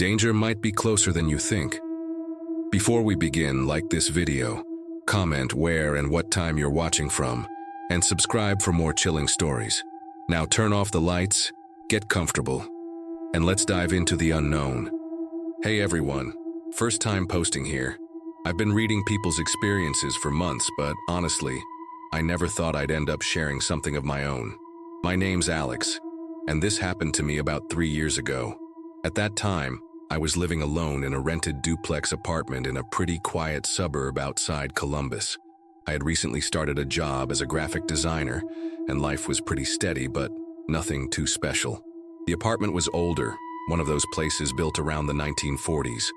Danger might be closer than you think. Before we begin, like this video, comment where and what time you're watching from, and subscribe for more chilling stories. Now turn off the lights, get comfortable, and let's dive into the unknown. Hey everyone, first time posting here. I've been reading people's experiences for months, but honestly, I never thought I'd end up sharing something of my own. My name's Alex, and this happened to me about 3 years ago. At that time, I was living alone in a rented duplex apartment in a pretty quiet suburb outside Columbus. I had recently started a job as a graphic designer, and life was pretty steady, but nothing too special. The apartment was older, one of those places built around the 1940s.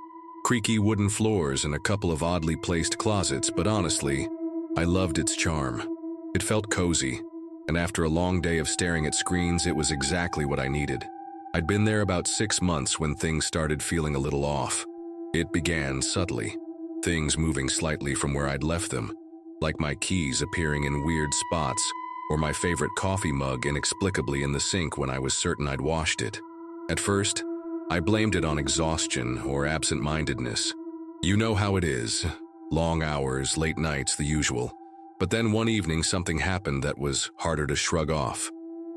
Creaky wooden floors and a couple of oddly placed closets, but honestly, I loved its charm. It felt cozy, and after a long day of staring at screens, it was exactly what I needed. I'd been there about 6 months when things started feeling a little off. It began subtly, things moving slightly from where I'd left them, like my keys appearing in weird spots, or my favorite coffee mug inexplicably in the sink when I was certain I'd washed it. At first, I blamed it on exhaustion or absent-mindedness. You know how it is. Long hours, late nights, the usual. But then one evening something happened that was harder to shrug off.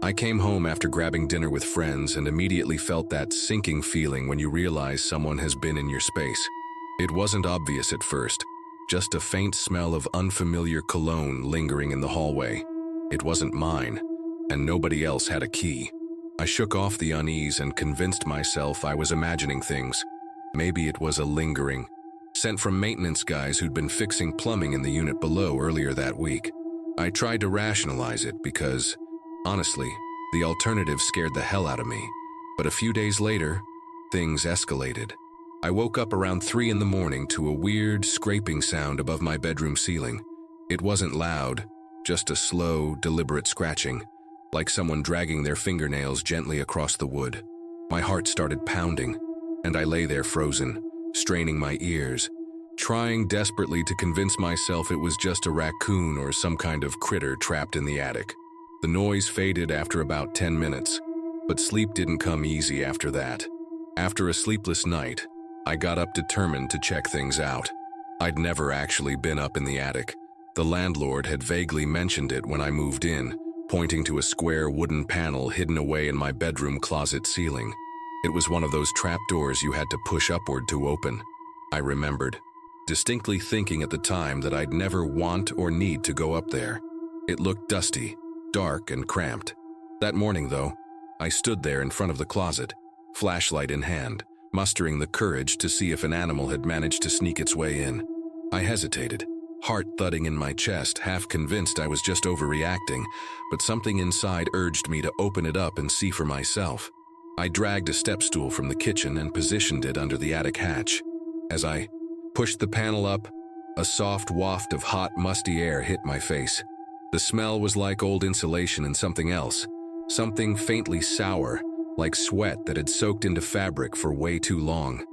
I came home after grabbing dinner with friends and immediately felt that sinking feeling when you realize someone has been in your space. It wasn't obvious at first, just a faint smell of unfamiliar cologne lingering in the hallway. It wasn't mine, and nobody else had a key. I shook off the unease and convinced myself I was imagining things. Maybe it was a lingering, sent from maintenance guys who'd been fixing plumbing in the unit below earlier that week. I tried to rationalize it because, honestly, the alternative scared the hell out of me. But a few days later, things escalated. I woke up around 3 in the morning to a weird scraping sound above my bedroom ceiling. It wasn't loud, just a slow, deliberate scratching, like someone dragging their fingernails gently across the wood. My heart started pounding, and I lay there frozen, straining my ears, trying desperately to convince myself it was just a raccoon or some kind of critter trapped in the attic. The noise faded after about 10 minutes, but sleep didn't come easy after that. After a sleepless night, I got up determined to check things out. I'd never actually been up in the attic. The landlord had vaguely mentioned it when I moved in, pointing to a square wooden panel hidden away in my bedroom closet ceiling. It was one of those trapdoors you had to push upward to open. I remembered, distinctly thinking at the time that I'd never want or need to go up there. It looked dusty, dark, and cramped. That morning, though, I stood there in front of the closet, flashlight in hand, mustering the courage to see if an animal had managed to sneak its way in. I hesitated, heart thudding in my chest, half convinced I was just overreacting, but something inside urged me to open it up and see for myself. I dragged a step stool from the kitchen and positioned it under the attic hatch. As I pushed the panel up, a soft waft of hot, musty air hit my face. The smell was like old insulation and something else, something faintly sour, like sweat that had soaked into fabric for way too long.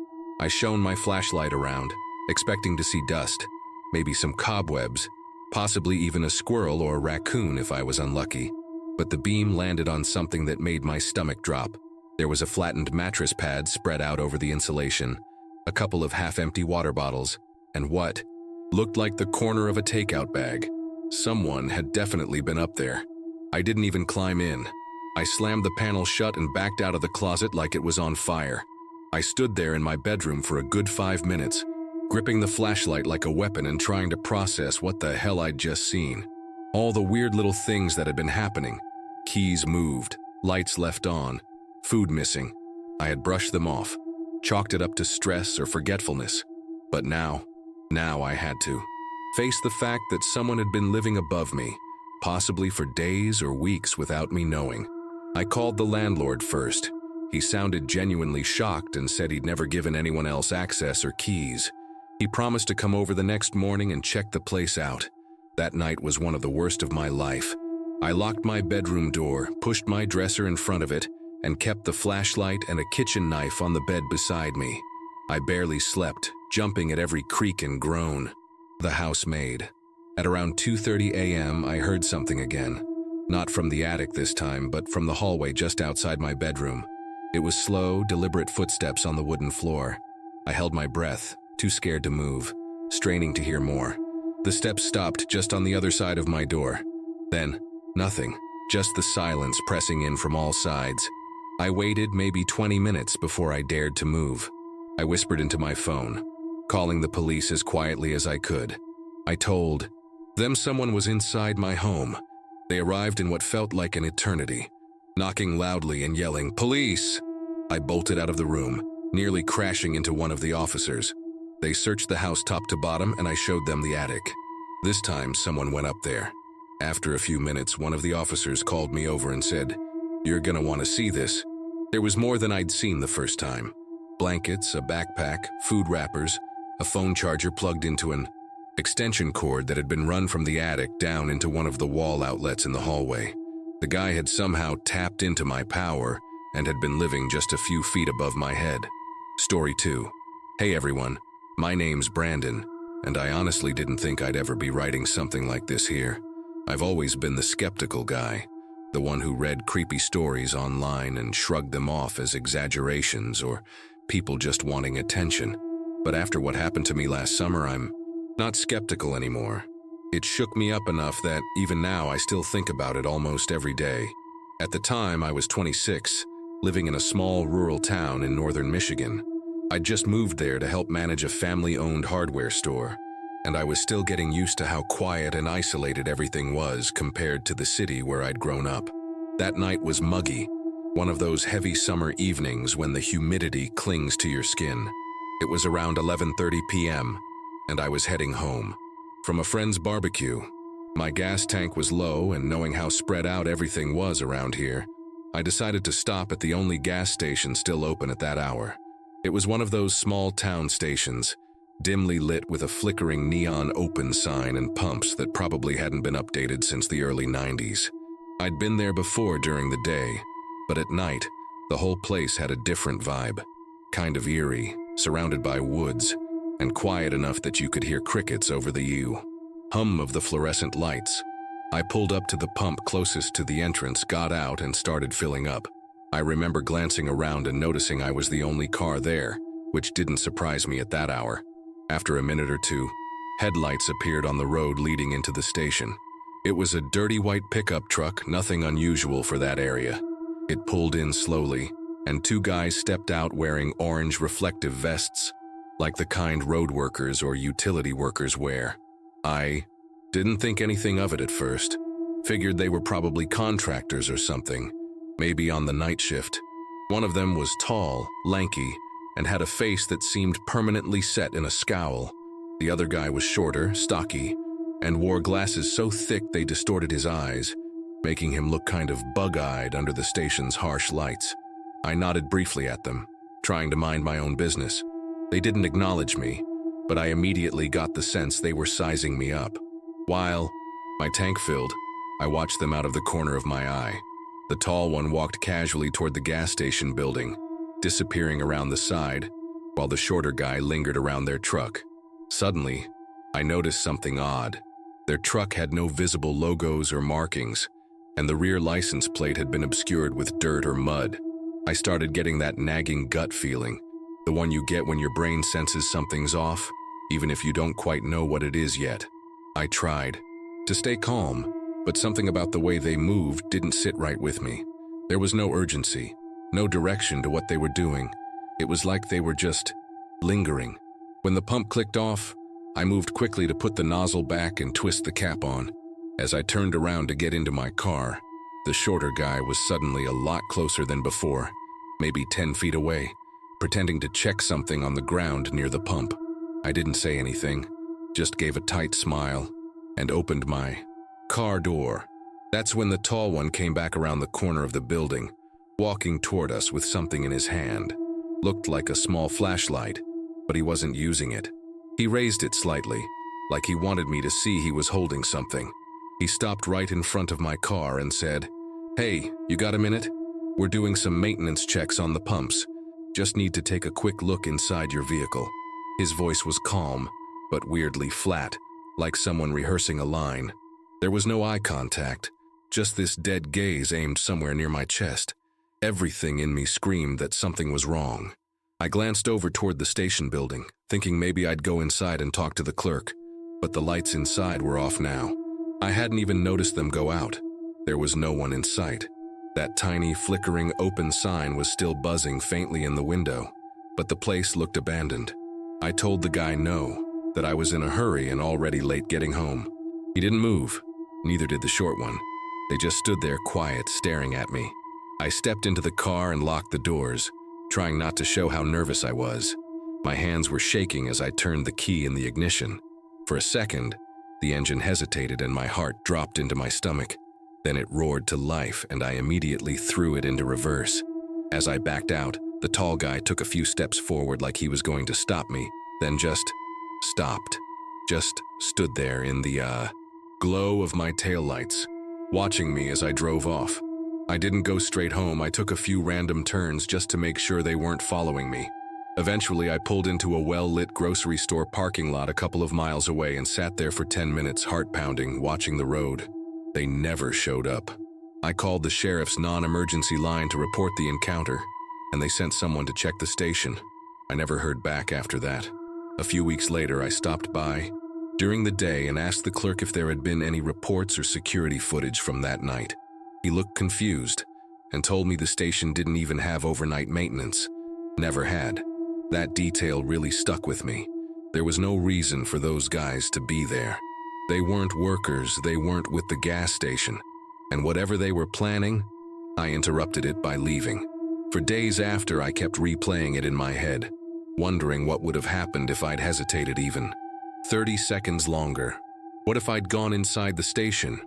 I shone my flashlight around, expecting to see dust, maybe some cobwebs, possibly even a squirrel or a raccoon if I was unlucky. But the beam landed on something that made my stomach drop. There was a flattened mattress pad spread out over the insulation, a couple of half-empty water bottles, and what looked like the corner of a takeout bag. Someone had definitely been up there. I didn't even climb in. I slammed the panel shut and backed out of the closet like it was on fire. I stood there in my bedroom for a good 5 minutes, gripping the flashlight like a weapon and trying to process what the hell I'd just seen. All the weird little things that had been happening. Keys moved, lights left on, food missing. I had brushed them off, chalked it up to stress or forgetfulness. But now I had to face the fact that someone had been living above me, possibly for days or weeks without me knowing. I called the landlord first. He sounded genuinely shocked and said he'd never given anyone else access or keys. He promised to come over the next morning and check the place out. That night was one of the worst of my life. I locked my bedroom door, pushed my dresser in front of it, and kept the flashlight and a kitchen knife on the bed beside me. I barely slept, jumping at every creak and groan. The housemaid. At around 2:30 a.m., I heard something again. Not from the attic this time, but from the hallway just outside my bedroom. It was slow, deliberate footsteps on the wooden floor. I held my breath, too scared to move, straining to hear more. The steps stopped just on the other side of my door. Then, nothing, just the silence pressing in from all sides. I waited maybe 20 minutes before I dared to move. I whispered into my phone, calling the police as quietly as I could. I told them someone was inside my home. They arrived in what felt like an eternity, knocking loudly and yelling, "Police!" I bolted out of the room, nearly crashing into one of the officers. They searched the house top to bottom and I showed them the attic. This time, someone went up there. After a few minutes, one of the officers called me over and said, "You're gonna want to see this." There was more than I'd seen the first time. Blankets, a backpack, food wrappers, a phone charger plugged into an extension cord that had been run from the attic down into one of the wall outlets in the hallway. The guy had somehow tapped into my power and had been living just a few feet above my head. Story 2. Hey everyone, my name's Brandon, and I honestly didn't think I'd ever be writing something like this here. I've always been the skeptical guy, the one who read creepy stories online and shrugged them off as exaggerations or people just wanting attention. But after what happened to me last summer, I'm not skeptical anymore. It shook me up enough that even now I still think about it almost every day. At the time, I was 26, living in a small rural town in northern Michigan. I'd just moved there to help manage a family-owned hardware store, and I was still getting used to how quiet and isolated everything was compared to the city where I'd grown up. That night was muggy, one of those heavy summer evenings when the humidity clings to your skin. It was around 11:30 p.m., and I was heading home from a friend's barbecue. My gas tank was low, and knowing how spread out everything was around here, I decided to stop at the only gas station still open at that hour. It was one of those small town stations, dimly lit with a flickering neon open sign and pumps that probably hadn't been updated since the early 90s. I'd been there before during the day, but at night, the whole place had a different vibe. Kind of eerie, surrounded by woods, and quiet enough that you could hear crickets over the hum of the fluorescent lights. I pulled up to the pump closest to the entrance, got out, and started filling up. I remember glancing around and noticing I was the only car there, which didn't surprise me at that hour. After a minute or two, headlights appeared on the road leading into the station. It was a dirty white pickup truck, nothing unusual for that area. It pulled in slowly, and two guys stepped out wearing orange reflective vests, like the kind road workers or utility workers wear. I didn't think anything of it at first. Figured they were probably contractors or something, maybe on the night shift. One of them was tall, lanky, and had a face that seemed permanently set in a scowl. The other guy was shorter, stocky, and wore glasses so thick they distorted his eyes, making him look kind of bug-eyed under the station's harsh lights. I nodded briefly at them, trying to mind my own business. They didn't acknowledge me, but I immediately got the sense they were sizing me up. While my tank filled, I watched them out of the corner of my eye. The tall one walked casually toward the gas station building, disappearing around the side, while the shorter guy lingered around their truck. Suddenly, I noticed something odd. Their truck had no visible logos or markings, and the rear license plate had been obscured with dirt or mud. I started getting that nagging gut feeling, the one you get when your brain senses something's off, even if you don't quite know what it is yet. I tried to stay calm, but something about the way they moved didn't sit right with me. There was no urgency, no direction to what they were doing. It was like they were just lingering. When the pump clicked off, I moved quickly to put the nozzle back and twist the cap on. As I turned around to get into my car, the shorter guy was suddenly a lot closer than before, maybe 10 feet away, pretending to check something on the ground near the pump. I didn't say anything, just gave a tight smile and opened my car door. That's when the tall one came back around the corner of the building, walking toward us with something in his hand. Looked like a small flashlight, but he wasn't using it. He raised it slightly, like he wanted me to see he was holding something. He stopped right in front of my car and said, "Hey, you got a minute? We're doing some maintenance checks on the pumps. Just need to take a quick look inside your vehicle." His voice was calm, but weirdly flat, like someone rehearsing a line. There was no eye contact, just this dead gaze aimed somewhere near my chest. Everything in me screamed that something was wrong. I glanced over toward the station building, thinking maybe I'd go inside and talk to the clerk, but the lights inside were off now. I hadn't even noticed them go out. There was no one in sight. That tiny, flickering open sign was still buzzing faintly in the window, but the place looked abandoned. I told the guy no, that I was in a hurry and already late getting home. He didn't move, neither did the short one. They just stood there quiet, staring at me. I stepped into the car and locked the doors, trying not to show how nervous I was. My hands were shaking as I turned the key in the ignition. For a second, the engine hesitated and my heart dropped into my stomach. Then it roared to life and I immediately threw it into reverse. As I backed out, the tall guy took a few steps forward like he was going to stop me, then just stopped. Just stood there in the glow of my taillights, watching me as I drove off. I didn't go straight home. I took a few random turns just to make sure they weren't following me. Eventually, I pulled into a well-lit grocery store parking lot a couple of miles away and sat there for 10 minutes, heart pounding, watching the road. They never showed up. I called the sheriff's non-emergency line to report the encounter, and they sent someone to check the station. I never heard back after that. A few weeks later, I stopped by during the day and asked the clerk if there had been any reports or security footage from that night. He looked confused and told me the station didn't even have overnight maintenance. Never had. That detail really stuck with me. There was no reason for those guys to be there. They weren't workers, they weren't with the gas station. And whatever they were planning, I interrupted it by leaving. For days after, I kept replaying it in my head, wondering what would have happened if I'd hesitated even 30 seconds longer. What if I'd gone inside the station?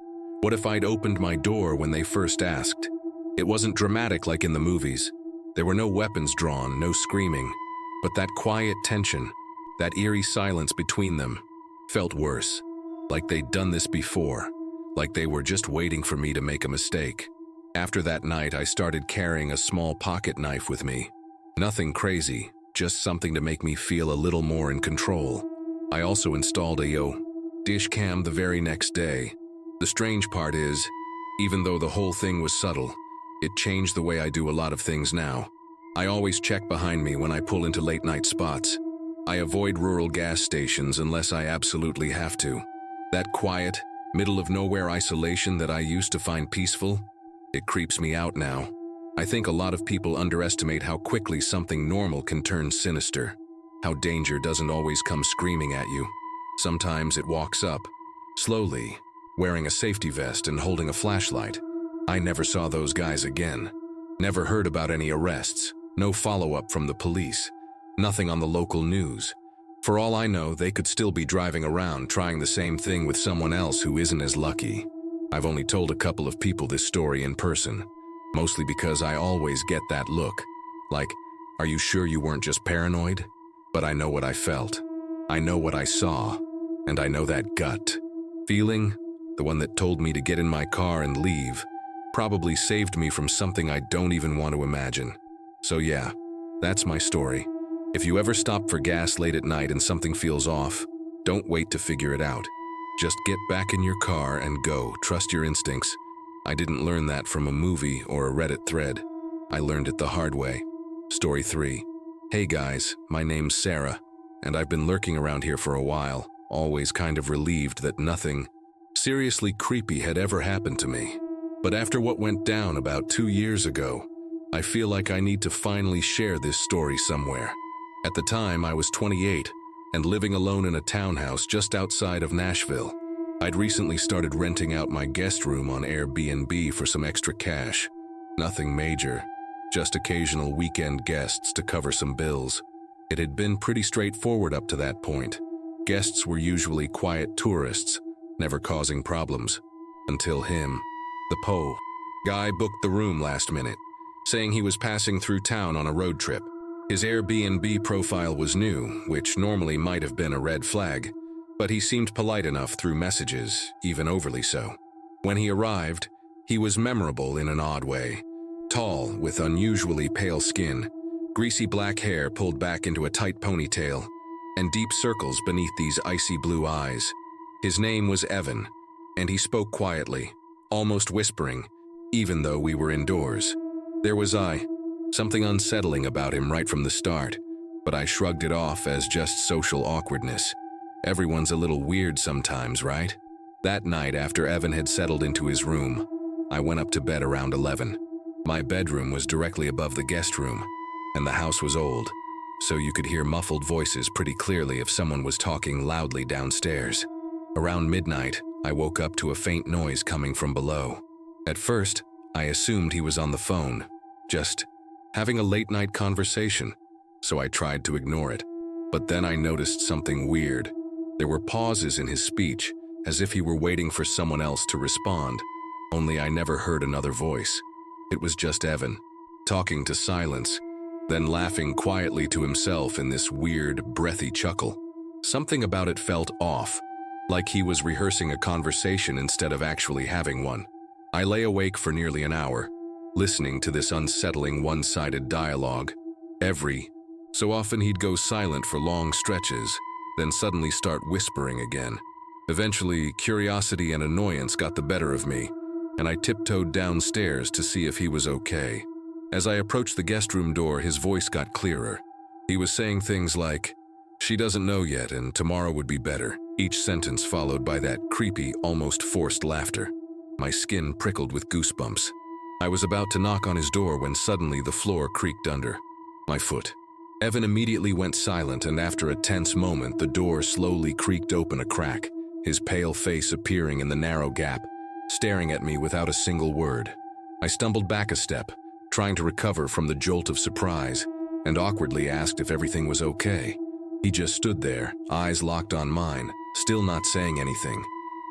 What if I'd opened my door when they first asked? It wasn't dramatic like in the movies. There were no weapons drawn, no screaming. But that quiet tension, that eerie silence between them, felt worse. Like they'd done this before. Like they were just waiting for me to make a mistake. After that night, I started carrying a small pocket knife with me. Nothing crazy, just something to make me feel a little more in control. I also installed a dish cam the very next day. The strange part is, even though the whole thing was subtle, it changed the way I do a lot of things now. I always check behind me when I pull into late-night spots. I avoid rural gas stations unless I absolutely have to. That quiet, middle-of-nowhere isolation that I used to find peaceful, it creeps me out now. I think a lot of people underestimate how quickly something normal can turn sinister. How danger doesn't always come screaming at you. Sometimes it walks up, slowly, wearing a safety vest and holding a flashlight. I never saw those guys again. Never heard about any arrests. No follow-up from the police. Nothing on the local news. For all I know, they could still be driving around trying the same thing with someone else who isn't as lucky. I've only told a couple of people this story in person, mostly because I always get that look. Like, are you sure you weren't just paranoid? But I know what I felt. I know what I saw. And I know that gut feeling, the one that told me to get in my car and leave, probably saved me from something I don't even want to imagine. So yeah, that's my story. If you ever stop for gas late at night and something feels off, don't wait to figure it out. Just get back in your car and go. Trust your instincts. I didn't learn that from a movie or a Reddit thread. I learned it the hard way. Story 3. Hey guys, my name's Sarah, and I've been lurking around here for a while, always kind of relieved that nothing seriously creepy had ever happened to me. But after what went down about 2 years ago, I feel like I need to finally share this story somewhere. At the time, I was 28 and living alone in a townhouse just outside of Nashville. I'd recently started renting out my guest room on Airbnb for some extra cash. Nothing major, just occasional weekend guests to cover some bills. It had been pretty straightforward up to that point. Guests were usually quiet tourists, never causing problems. Until him, the Po guy, booked the room last minute, saying he was passing through town on a road trip. His Airbnb profile was new, which normally might have been a red flag, but he seemed polite enough through messages, even overly so. When he arrived, he was memorable in an odd way. Tall, with unusually pale skin, greasy black hair pulled back into a tight ponytail, and deep circles beneath these icy blue eyes. His name was Evan, and he spoke quietly, almost whispering, even though we were indoors. There was something unsettling about him right from the start, but I shrugged it off as just social awkwardness. Everyone's a little weird sometimes, right? That night, after Evan had settled into his room, I went up to bed around 11. My bedroom was directly above the guest room, and the house was old, so you could hear muffled voices pretty clearly if someone was talking loudly downstairs. Around midnight, I woke up to a faint noise coming from below. At first, I assumed he was on the phone, just having a late-night conversation, so I tried to ignore it. But then I noticed something weird. There were pauses in his speech, as if he were waiting for someone else to respond, only I never heard another voice. It was just Evan, talking to silence, then laughing quietly to himself in this weird, breathy chuckle. Something about it felt off, like he was rehearsing a conversation instead of actually having one. I lay awake for nearly an hour, listening to this unsettling one-sided dialogue. Every so often he'd go silent for long stretches, then suddenly start whispering again. Eventually, curiosity and annoyance got the better of me, and I tiptoed downstairs to see if he was okay. As I approached the guest room door, his voice got clearer. He was saying things like, "She doesn't know yet and tomorrow would be better," each sentence followed by that creepy, almost forced laughter. My skin prickled with goosebumps. I was about to knock on his door when suddenly the floor creaked under my foot. Evan immediately went silent, and after a tense moment, the door slowly creaked open a crack, his pale face appearing in the narrow gap, staring at me without a single word. I stumbled back a step, trying to recover from the jolt of surprise, and awkwardly asked if everything was okay. He just stood there, eyes locked on mine, still not saying anything.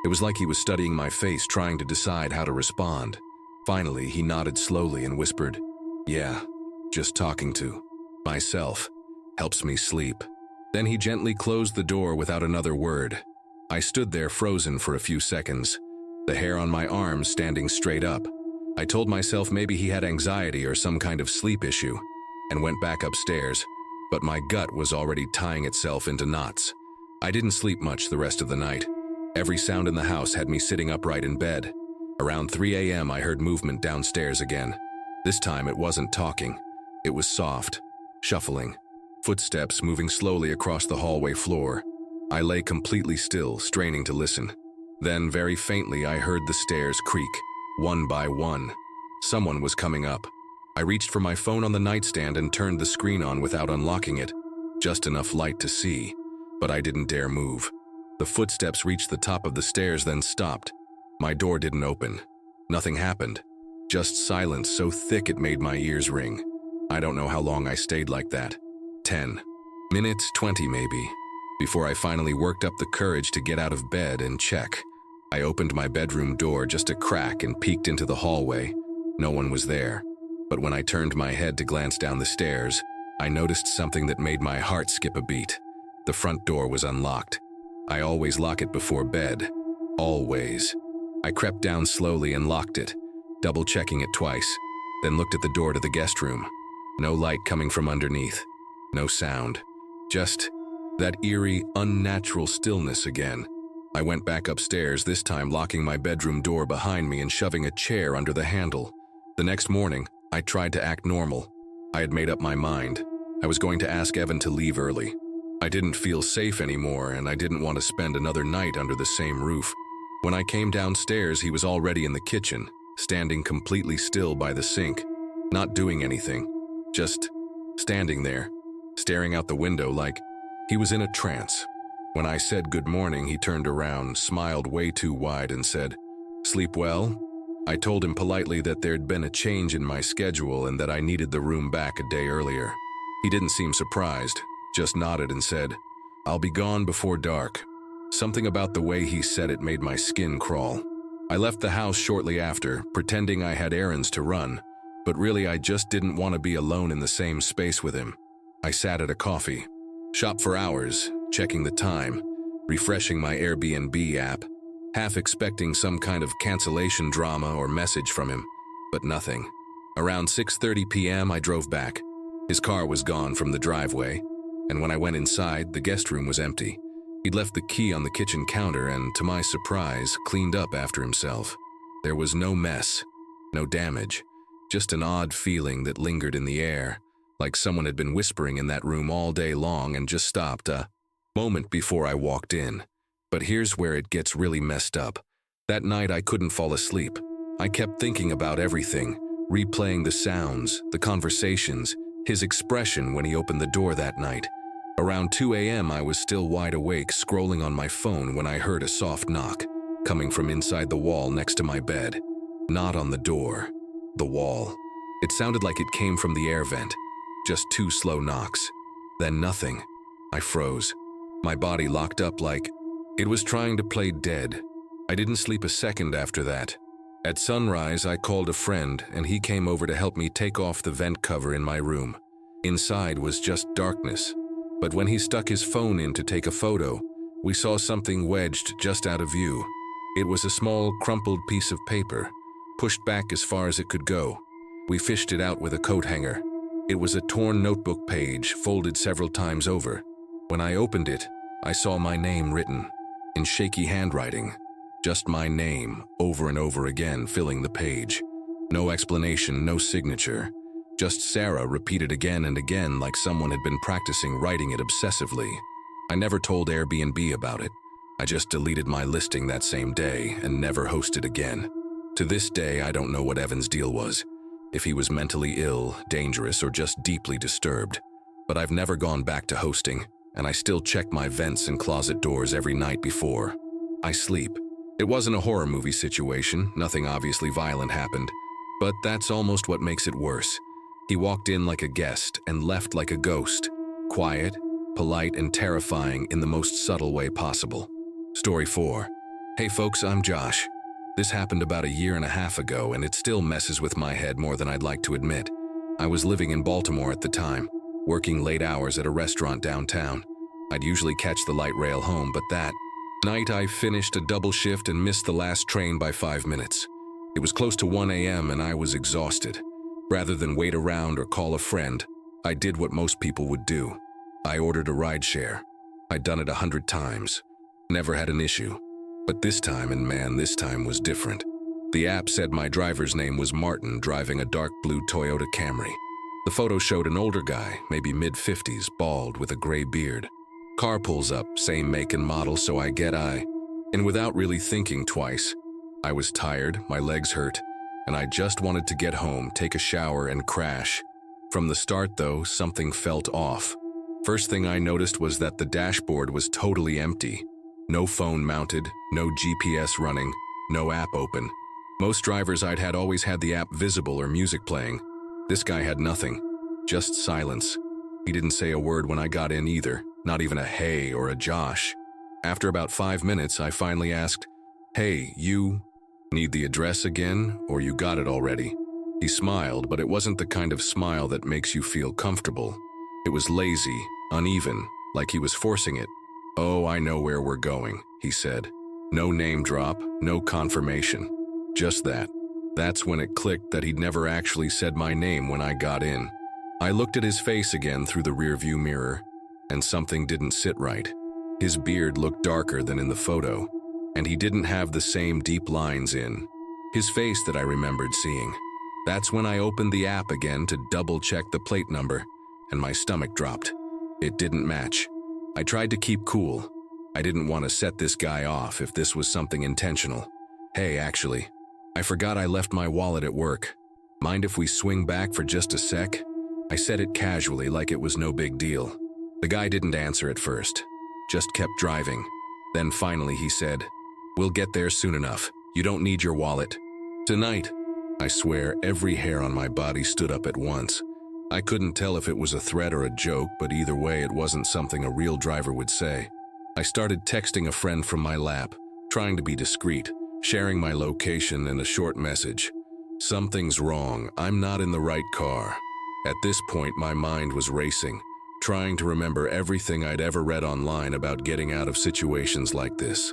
It was like he was studying my face, trying to decide how to respond. Finally, he nodded slowly and whispered, "Yeah, just talking to myself. Helps me sleep." Then he gently closed the door without another word. I stood there frozen for a few seconds, the hair on my arms standing straight up. I told myself maybe he had anxiety or some kind of sleep issue, and went back upstairs, but my gut was already tying itself into knots. I didn't sleep much the rest of the night. Every sound in the house had me sitting upright in bed. Around 3 a.m. I heard movement downstairs again. This time it wasn't talking. It was soft, shuffling, footsteps moving slowly across the hallway floor. I lay completely still, straining to listen. Then, very faintly, I heard the stairs creak, one by one. Someone was coming up. I reached for my phone on the nightstand and turned the screen on without unlocking it. Just enough light to see, but I didn't dare move. The footsteps reached the top of the stairs, then stopped. My door didn't open. Nothing happened. Just silence so thick it made my ears ring. I don't know how long I stayed like that. 10 minutes, 20 maybe, before I finally worked up the courage to get out of bed and check. I opened my bedroom door just a crack and peeked into the hallway. No one was there. But when I turned my head to glance down the stairs, I noticed something that made my heart skip a beat. The front door was unlocked. I always lock it before bed. Always. I crept down slowly and locked it, double-checking it twice, then looked at the door to the guest room. No light coming from underneath. No sound. Just that eerie, unnatural stillness again. I went back upstairs, this time locking my bedroom door behind me and shoving a chair under the handle. The next morning, I tried to act normal. I had made up my mind. I was going to ask Evan to leave early. I didn't feel safe anymore, and I didn't want to spend another night under the same roof. When I came downstairs, he was already in the kitchen, standing completely still by the sink, not doing anything, just standing there, staring out the window like he was in a trance. When I said good morning, he turned around, smiled way too wide, and said, "Sleep well?" I told him politely that there'd been a change in my schedule and that I needed the room back a day earlier. He didn't seem surprised, just nodded and said, "I'll be gone before dark." Something about the way he said it made my skin crawl. I left the house shortly after, pretending I had errands to run, but really I just didn't want to be alone in the same space with him. I sat at a coffee shop for hours, checking the time, refreshing my Airbnb app, half expecting some kind of cancellation drama or message from him, but nothing. Around 6:30 p.m. I drove back. His car was gone from the driveway, and when I went inside, the guest room was empty. He'd left the key on the kitchen counter and, to my surprise, cleaned up after himself. There was no mess, no damage, just an odd feeling that lingered in the air, like someone had been whispering in that room all day long and just stopped a moment before I walked in. But here's where it gets really messed up. That night I couldn't fall asleep. I kept thinking about everything, replaying the sounds, the conversations, his expression when he opened the door that night. Around 2 a.m. I was still wide awake, scrolling on my phone when I heard a soft knock, coming from inside the wall next to my bed. Not on the door, the wall. It sounded like it came from the air vent. Just 2 slow knocks. Then nothing. I froze. My body locked up like it was trying to play dead. I didn't sleep a second after that. At sunrise, I called a friend and he came over to help me take off the vent cover in my room. Inside was just darkness. But when he stuck his phone in to take a photo, we saw something wedged just out of view. It was a small, crumpled piece of paper, pushed back as far as it could go. We fished it out with a coat hanger. It was a torn notebook page, folded several times over. When I opened it, I saw my name written, in shaky handwriting. Just my name, over and over again, filling the page. No explanation, no signature. Just Sarah repeated again and again like someone had been practicing writing it obsessively. I never told Airbnb about it. I just deleted my listing that same day and never hosted again. To this day, I don't know what Evan's deal was. If he was mentally ill, dangerous, or just deeply disturbed. But I've never gone back to hosting, and I still check my vents and closet doors every night before I sleep. It wasn't a horror movie situation, nothing obviously violent happened. But that's almost what makes it worse. He walked in like a guest and left like a ghost. Quiet, polite, and terrifying in the most subtle way possible. Story 4. Hey folks, I'm Josh. This happened about a year and a half ago and it still messes with my head more than I'd like to admit. I was living in Baltimore at the time, working late hours at a restaurant downtown. I'd usually catch the light rail home, but that night I finished a double shift and missed the last train by 5 minutes. It was close to 1 a.m. and I was exhausted. Rather than wait around or call a friend, I did what most people would do. I ordered a rideshare. I'd done it 100 times. Never had an issue. But this time, and man, this time was different. The app said my driver's name was Martin, driving a dark blue Toyota Camry. The photo showed an older guy, maybe mid-50s, bald with a gray beard. Car pulls up, same make and model, so I get and without really thinking twice, I was tired, my legs hurt, and I just wanted to get home, take a shower, and crash. From the start, though, something felt off. First thing I noticed was that the dashboard was totally empty. No phone mounted, no GPS running, no app open. Most drivers I'd had always had the app visible or music playing. This guy had nothing, just silence. He didn't say a word when I got in either, not even a hey or a Josh. After about 5 minutes, I finally asked, "Hey, you need the address again, or you got it already?" He smiled, but it wasn't the kind of smile that makes you feel comfortable. It was lazy, uneven, like he was forcing it. "Oh, I know where we're going," he said. No name drop, no confirmation. Just that. That's when it clicked that he'd never actually said my name when I got in. I looked at his face again through the rearview mirror, and something didn't sit right. His beard looked darker than in the photo, and he didn't have the same deep lines in his face that I remembered seeing. That's when I opened the app again to double-check the plate number, and my stomach dropped. It didn't match. I tried to keep cool. I didn't want to set this guy off if this was something intentional. "Hey, actually, I forgot I left my wallet at work. Mind if we swing back for just a sec?" I said it casually, like it was no big deal. The guy didn't answer at first, just kept driving. Then finally he said, "We'll get there soon enough. You don't need your wallet." Tonight, I swear every hair on my body stood up at once. I couldn't tell if it was a threat or a joke, but either way it wasn't something a real driver would say. I started texting a friend from my lap, trying to be discreet, sharing my location and a short message. "Something's wrong. I'm not in the right car." At this point, my mind was racing, trying to remember everything I'd ever read online about getting out of situations like this.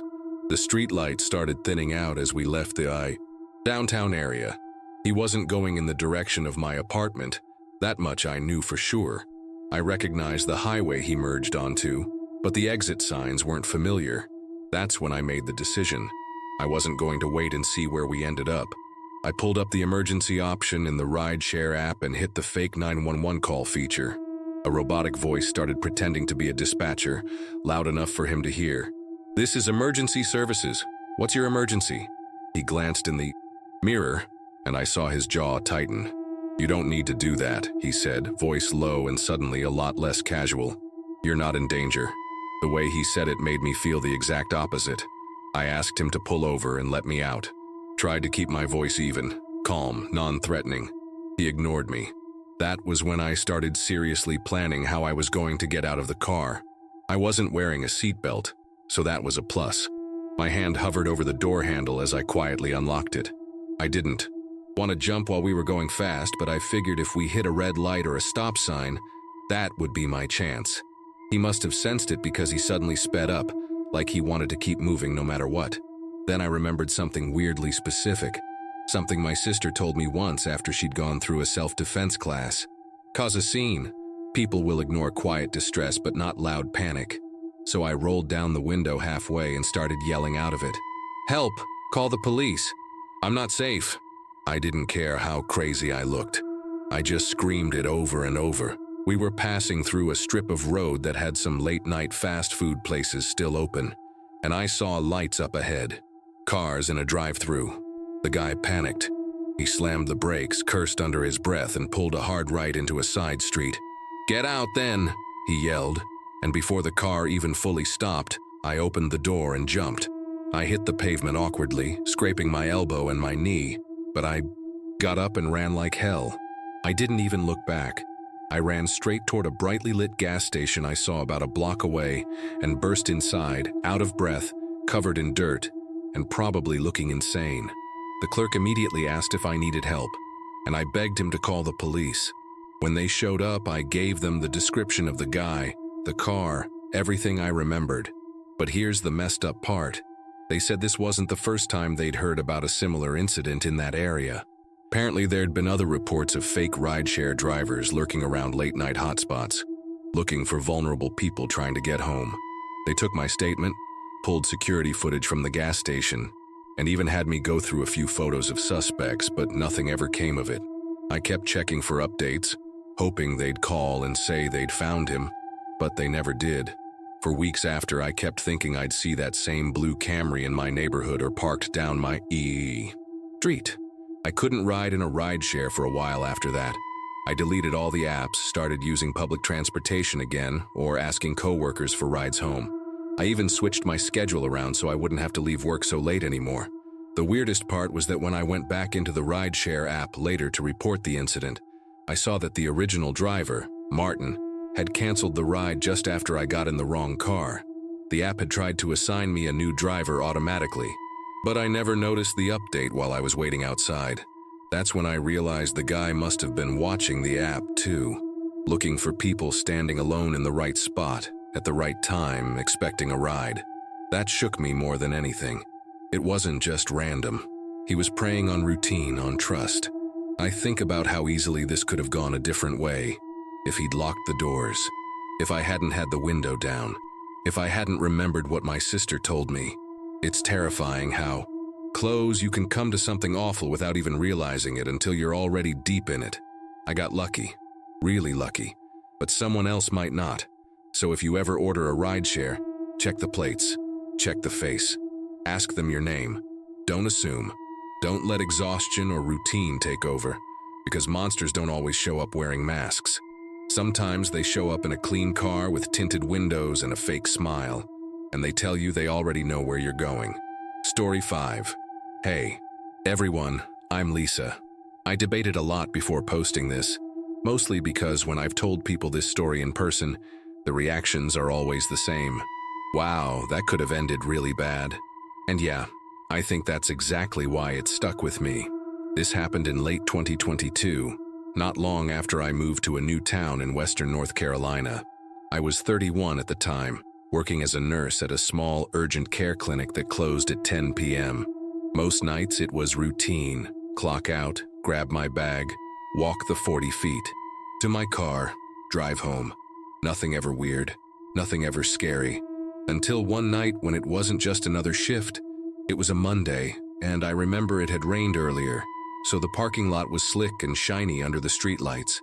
The street lights started thinning out as we left the downtown area. He wasn't going in the direction of my apartment. That much I knew for sure. I recognized the highway he merged onto, but the exit signs weren't familiar. That's when I made the decision. I wasn't going to wait and see where we ended up. I pulled up the emergency option in the rideshare app and hit the fake 911 call feature. A robotic voice started pretending to be a dispatcher, loud enough for him to hear. "This is emergency services. What's your emergency?" He glanced in the mirror, and I saw his jaw tighten. "You don't need to do that," he said, voice low and suddenly a lot less casual. "You're not in danger." The way he said it made me feel the exact opposite. I asked him to pull over and let me out. Tried to keep my voice even, calm, non-threatening. He ignored me. That was when I started seriously planning how I was going to get out of the car. I wasn't wearing a seatbelt, so that was a plus. My hand hovered over the door handle as I quietly unlocked it. I didn't want to jump while we were going fast, but I figured if we hit a red light or a stop sign, that would be my chance. He must have sensed it because he suddenly sped up, like he wanted to keep moving no matter what. Then I remembered something weirdly specific, something my sister told me once after she'd gone through a self-defense class. Cause a scene. People will ignore quiet distress but not loud panic. So I rolled down the window halfway and started yelling out of it. "Help! Call the police! I'm not safe!" I didn't care how crazy I looked. I just screamed it over and over. We were passing through a strip of road that had some late-night fast food places still open, and I saw lights up ahead. Cars in a drive-through. The guy panicked. He slammed the brakes, cursed under his breath, and pulled a hard right into a side street. "Get out then!" he yelled, and before the car even fully stopped, I opened the door and jumped. I hit the pavement awkwardly, scraping my elbow and my knee, but I got up and ran like hell. I didn't even look back. I ran straight toward a brightly lit gas station I saw about a block away and burst inside, out of breath, covered in dirt, and probably looking insane. The clerk immediately asked if I needed help, and I begged him to call the police. When they showed up, I gave them the description of the guy, the car, everything I remembered. But here's the messed up part. They said this wasn't the first time they'd heard about a similar incident in that area. Apparently there'd been other reports of fake rideshare drivers lurking around late-night hotspots, looking for vulnerable people trying to get home. They took my statement, pulled security footage from the gas station, and even had me go through a few photos of suspects, but nothing ever came of it. I kept checking for updates, hoping they'd call and say they'd found him, but they never did. For weeks after, I kept thinking I'd see that same blue Camry in my neighborhood or parked down my street. I couldn't ride in a rideshare for a while after that. I deleted all the apps, started using public transportation again, or asking coworkers for rides home. I even switched my schedule around so I wouldn't have to leave work so late anymore. The weirdest part was that when I went back into the rideshare app later to report the incident, I saw that the original driver, Martin, had canceled the ride just after I got in the wrong car. The app had tried to assign me a new driver automatically, but I never noticed the update while I was waiting outside. That's when I realized the guy must have been watching the app too, looking for people standing alone in the right spot, at the right time, expecting a ride. That shook me more than anything. It wasn't just random. He was preying on routine, on trust. I think about how easily this could have gone a different way. If he'd locked the doors, if I hadn't had the window down, if I hadn't remembered what my sister told me. It's terrifying how close you can come to something awful without even realizing it until you're already deep in it. I got lucky, really lucky, but someone else might not. So if you ever order a rideshare, check the plates, check the face, ask them your name. Don't assume. Don't let exhaustion or routine take over, because monsters don't always show up wearing masks. Sometimes they show up in a clean car with tinted windows and a fake smile, and they tell you they already know where you're going. Story 5. Hey, everyone, I'm Lisa. I debated a lot before posting this, mostly because when I've told people this story in person, the reactions are always the same. Wow, that could have ended really bad. And yeah, I think that's exactly why it stuck with me. This happened in late 2022, not long after I moved to a new town in western North Carolina. I was 31 at the time, working as a nurse at a small urgent care clinic that closed at 10 p.m. Most nights it was routine. Clock out, grab my bag, walk the 40 feet. To my car, drive home. Nothing ever weird, nothing ever scary. Until one night when it wasn't just another shift. It was a Monday, and I remember it had rained earlier. so the parking lot was slick and shiny under the streetlights.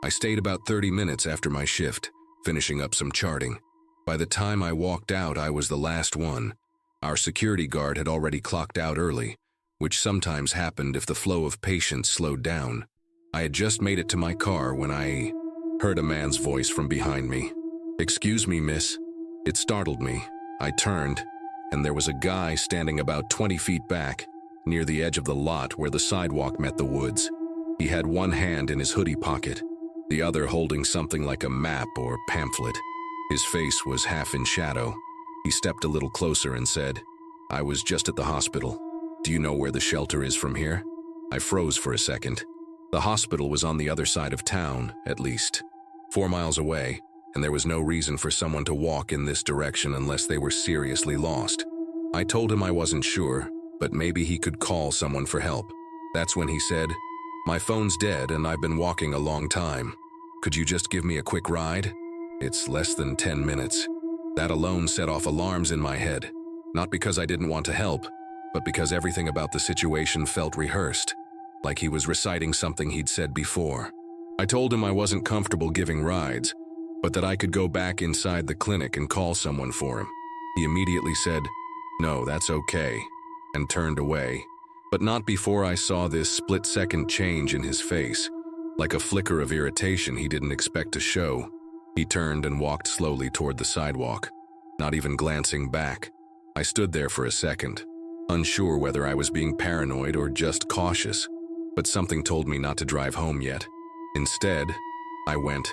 I stayed about 30 minutes after my shift, finishing up some charting. By the time I walked out, I was the last one. Our security guard had already clocked out early, which sometimes happened if the flow of patients slowed down. I had just made it to my car when I heard a man's voice from behind me. "Excuse me, miss." It startled me. I turned, and there was a guy standing about 20 feet back, near the edge of the lot where the sidewalk met the woods. He had one hand in his hoodie pocket, the other holding something like a map or pamphlet. His face was half in shadow. He stepped a little closer and said, "I was just at the hospital. Do you know where the shelter is from here?" I froze for a second. The hospital was on the other side of town, at least 4 miles away, and there was no reason for someone to walk in this direction unless they were seriously lost. I told him I wasn't sure, but maybe he could call someone for help. That's when he said, "My phone's dead and I've been walking a long time. Could you just give me a quick ride? It's less than 10 minutes. That alone set off alarms in my head, not because I didn't want to help, but because everything about the situation felt rehearsed, like he was reciting something he'd said before. I told him I wasn't comfortable giving rides, but that I could go back inside the clinic and call someone for him. He immediately said, "No, that's okay," and turned away, but not before I saw this split-second change in his face, like a flicker of irritation he didn't expect to show. He turned and walked slowly toward the sidewalk, not even glancing back. I stood there for a second, unsure whether I was being paranoid or just cautious, but something told me not to drive home yet. Instead, I went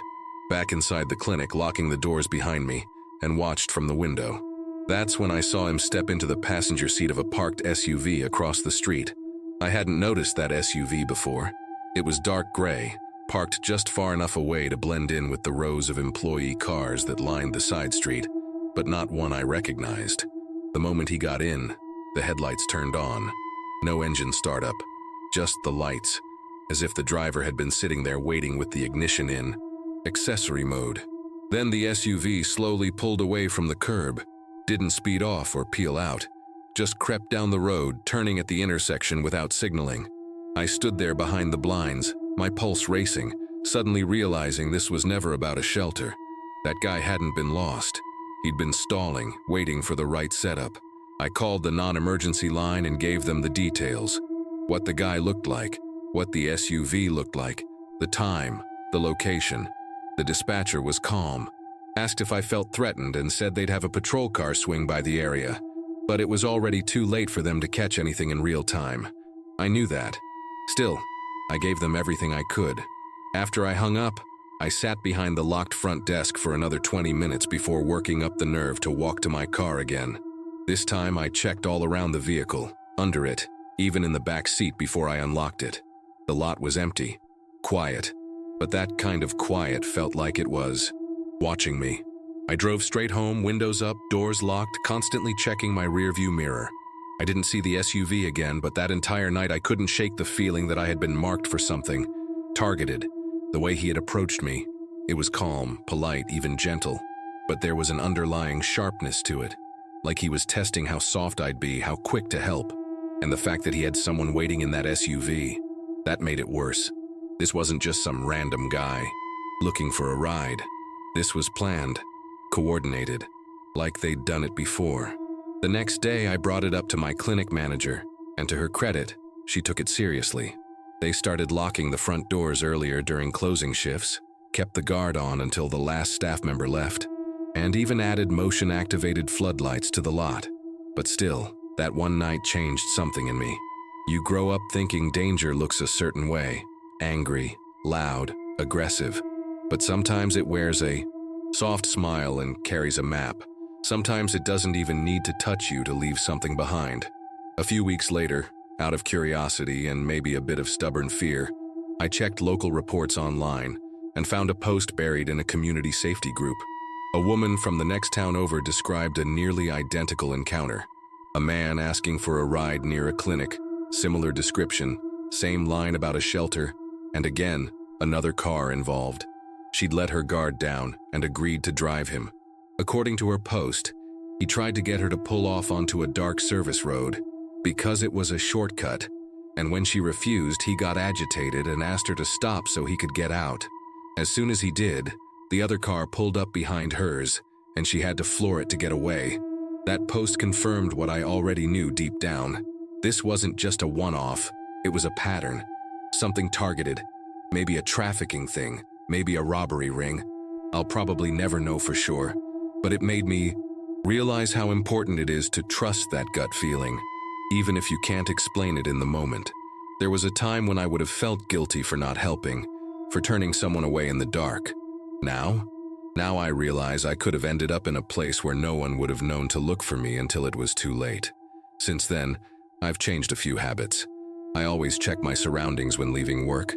back inside the clinic, locking the doors behind me, and watched from the window. That's when I saw him step into the passenger seat of a parked SUV across the street. I hadn't noticed that SUV before. It was dark gray, parked just far enough away to blend in with the rows of employee cars that lined the side street, but not one I recognized. The moment he got in, the headlights turned on. No engine startup, just the lights, as if the driver had been sitting there waiting with the ignition in accessory mode. Then the SUV slowly pulled away from the curb, didn't speed off or peel out, just crept down the road, turning at the intersection without signaling. I stood there behind the blinds, my pulse racing, suddenly realizing this was never about a shelter. That guy hadn't been lost. He'd been stalling, waiting for the right setup. I called the non-emergency line and gave them the details. What the guy looked like, what the SUV looked like, the time, the location. The dispatcher was calm, asked if I felt threatened and said they'd have a patrol car swing by the area, but it was already too late for them to catch anything in real time. I knew that. Still, I gave them everything I could. After I hung up, I sat behind the locked front desk for another 20 minutes before working up the nerve to walk to my car again. This time I checked all around the vehicle, under it, even in the back seat before I unlocked it. The lot was empty, quiet, but that kind of quiet felt like it was watching me. I drove straight home, windows up, doors locked, constantly checking my rearview mirror. I didn't see the SUV again, but that entire night I couldn't shake the feeling that I had been marked for something, targeted. The way he had approached me, it was calm, polite, even gentle, but there was an underlying sharpness to it, like he was testing how soft I'd be, how quick to help. And the fact that he had someone waiting in that SUV, that made it worse. This wasn't just some random guy looking for a ride. This was planned, coordinated, like they'd done it before. The next day, I brought it up to my clinic manager, and to her credit, she took it seriously. They started locking the front doors earlier during closing shifts, kept the guard on until the last staff member left, and even added motion-activated floodlights to the lot. But still, that one night changed something in me. You grow up thinking danger looks a certain way, angry, loud, aggressive, but sometimes it wears a soft smile and carries a map. Sometimes it doesn't even need to touch you to leave something behind. A few weeks later, out of curiosity and maybe a bit of stubborn fear, I checked local reports online and found a post buried in a community safety group. A woman from the next town over described a nearly identical encounter. A man asking for a ride near a clinic, similar description, same line about a shelter, and again, another car involved. She'd let her guard down and agreed to drive him. According to her post, he tried to get her to pull off onto a dark service road. Because it was a shortcut, And when she refused, he got agitated and asked her to stop so he could get out. As soon as he did, the other car pulled up behind hers, and she had to floor it to get away. That post confirmed what I already knew deep down. This wasn't just a one-off, it was a pattern. Something targeted. Maybe a trafficking thing, maybe a robbery ring. I'll probably never know for sure, but it made me realize how important it is to trust that gut feeling, even if you can't explain it in the moment. There was a time when I would have felt guilty for not helping, for turning someone away in the dark. Now I realize I could have ended up in a place where no one would have known to look for me until it was too late. Since then, I've changed a few habits. I always check my surroundings when leaving work.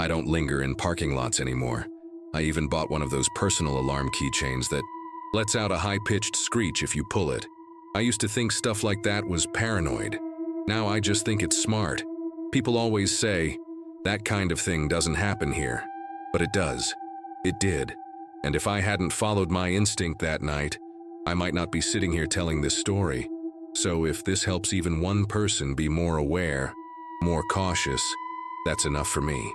I don't linger in parking lots anymore. I even bought one of those personal alarm keychains that lets out a high-pitched screech if you pull it. I used to think stuff like that was paranoid. Now I just think it's smart. People always say, that kind of thing doesn't happen here. But it does. It did. And if I hadn't followed my instinct that night, I might not be sitting here telling this story. So if this helps even one person be more aware, more cautious, that's enough for me.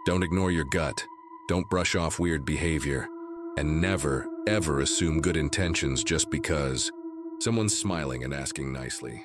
Don't ignore your gut. Don't brush off weird behavior. And never, ever assume good intentions just because someone's smiling and asking nicely.